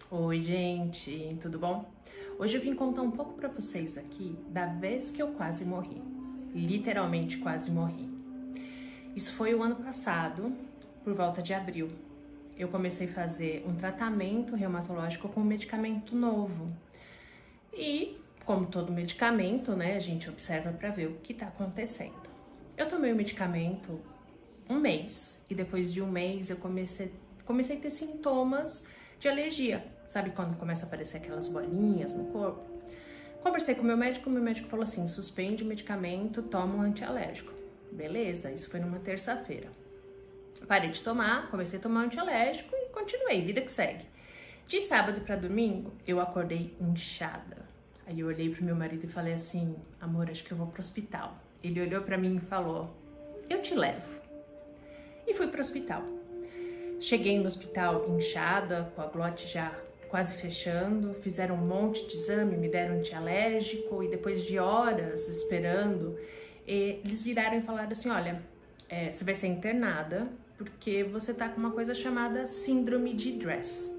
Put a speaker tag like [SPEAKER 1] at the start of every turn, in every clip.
[SPEAKER 1] Oi, gente, tudo bom? Hoje eu vim contar um pouco pra vocês aqui da vez que eu quase morri. Literalmente quase morri. Isso foi o ano passado, por volta de abril. Eu comecei a fazer um tratamento reumatológico com um medicamento novo. E, como todo medicamento, né, a gente observa pra ver o que tá acontecendo. Eu tomei o medicamento um mês e depois de um mês eu comecei a ter sintomas de alergia. Sabe quando começa a aparecer aquelas bolinhas no corpo? Conversei com o meu médico falou assim, suspende o medicamento, toma um antialérgico. Beleza, isso foi numa terça-feira. Parei de tomar, comecei a tomar um antialérgico e continuei, vida que segue. De sábado para domingo, eu acordei inchada. Aí eu olhei pro meu marido e falei assim, amor, acho que eu vou pro hospital. Ele olhou para mim e falou, eu te levo. E fui pro hospital. Cheguei no hospital inchada, com a glote já quase fechando, fizeram um monte de exame, me deram antialérgico e depois de horas esperando, eles viraram e falaram assim, olha, você vai ser internada porque você tá com uma coisa chamada síndrome de Dress.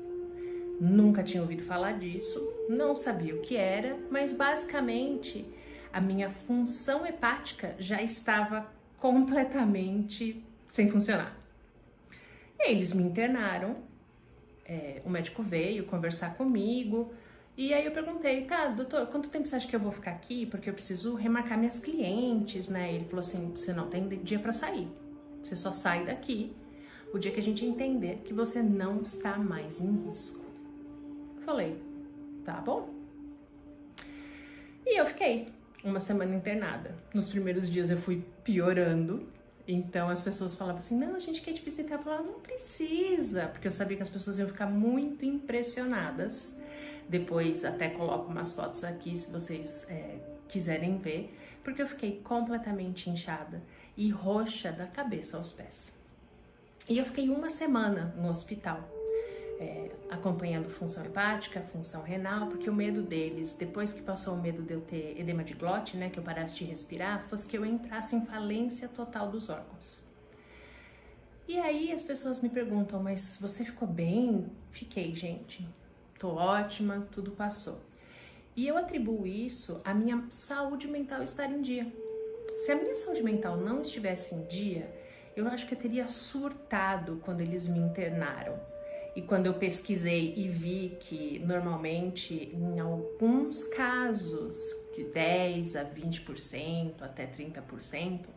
[SPEAKER 1] Nunca tinha ouvido falar disso, não sabia o que era, mas basicamente a minha função hepática já estava completamente sem funcionar. E aí eles me internaram, o médico veio conversar comigo, e aí eu perguntei, tá, doutor, quanto tempo você acha que eu vou ficar aqui? Porque eu preciso remarcar minhas clientes, né? Ele falou assim, você não tem dia pra sair, você só sai daqui o dia que a gente entender que você não está mais em risco. Eu falei, tá bom. E eu fiquei uma semana internada. Nos primeiros dias eu fui piorando, então as pessoas falavam assim, não, a gente quer te visitar. Eu falava, não precisa, porque eu sabia que as pessoas iam ficar muito impressionadas. Depois até coloco umas fotos aqui, se vocês quiserem ver, porque eu fiquei completamente inchada e roxa da cabeça aos pés. E eu fiquei uma semana no hospital, acompanhando função hepática, função renal, porque o medo deles, depois que passou o medo de eu ter edema de glote, né, que eu parasse de respirar, fosse que eu entrasse em falência total dos órgãos. E aí as pessoas me perguntam, mas você ficou bem? Fiquei, gente. Tô ótima, tudo passou. E eu atribuo isso à minha saúde mental estar em dia. Se a minha saúde mental não estivesse em dia, eu acho que eu teria surtado quando eles me internaram. E quando eu pesquisei e vi que normalmente em alguns casos de 10 a 20%, até 30%,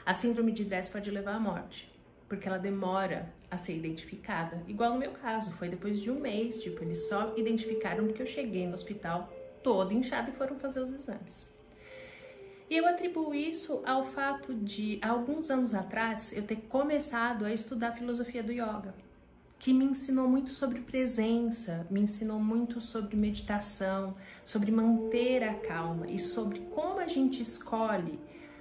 [SPEAKER 1] a síndrome de Dress pode levar à morte, porque ela demora a ser identificada. Igual no meu caso, foi depois de um mês, tipo, eles só identificaram porque eu cheguei no hospital toda inchada e foram fazer os exames. E eu atribuo isso ao fato de, há alguns anos atrás, eu ter começado a estudar a filosofia do yoga, que me ensinou muito sobre presença, me ensinou muito sobre meditação, sobre manter a calma e sobre como a gente escolhe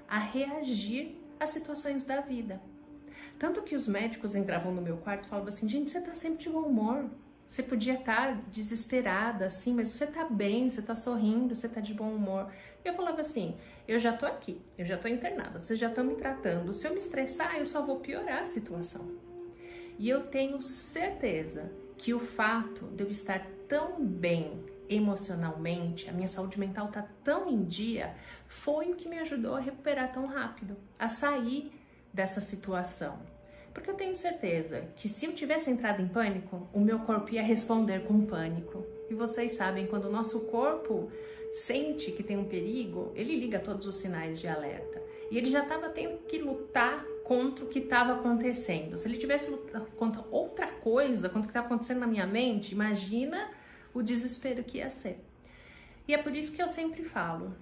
[SPEAKER 1] a reagir às situações da vida. Tanto que os médicos entravam no meu quarto e falavam assim, gente, você tá sempre de bom humor, você podia estar desesperada assim, mas você tá bem, você tá sorrindo, você tá de bom humor. E eu falava assim, eu já tô aqui, eu já tô internada, vocês já estão me tratando, se eu me estressar, eu só vou piorar a situação. E eu tenho certeza que o fato de eu estar tão bem emocionalmente, a minha saúde mental tá tão em dia, foi o que me ajudou a recuperar tão rápido, a sair dessa situação. Porque eu tenho certeza que se eu tivesse entrado em pânico, o meu corpo ia responder com pânico. E vocês sabem, quando o nosso corpo sente que tem um perigo, ele liga todos os sinais de alerta. E ele já estava tendo que lutar contra o que estava acontecendo. Se ele tivesse lutado contra outra coisa, contra o que estava acontecendo na minha mente, imagina o desespero que ia ser. E é por isso que eu sempre falo,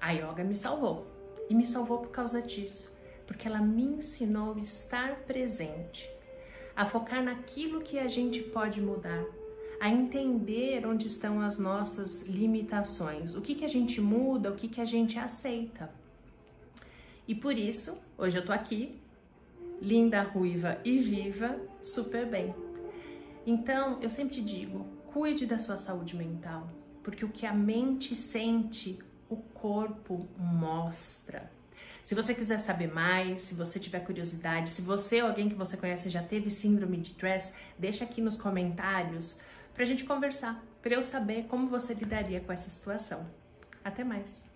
[SPEAKER 1] a yoga me salvou. E me salvou por causa disso. Porque ela me ensinou a estar presente, a focar naquilo que a gente pode mudar, a entender onde estão as nossas limitações, o que a gente muda, o que a gente aceita. E por isso, hoje eu tô aqui, linda, ruiva e viva, super bem. Então, eu sempre te digo, cuide da sua saúde mental, porque o que a mente sente, o corpo mostra. Se você quiser saber mais, se você tiver curiosidade, se você ou alguém que você conhece já teve síndrome de Dress, deixa aqui nos comentários pra gente conversar, pra eu saber como você lidaria com essa situação. Até mais!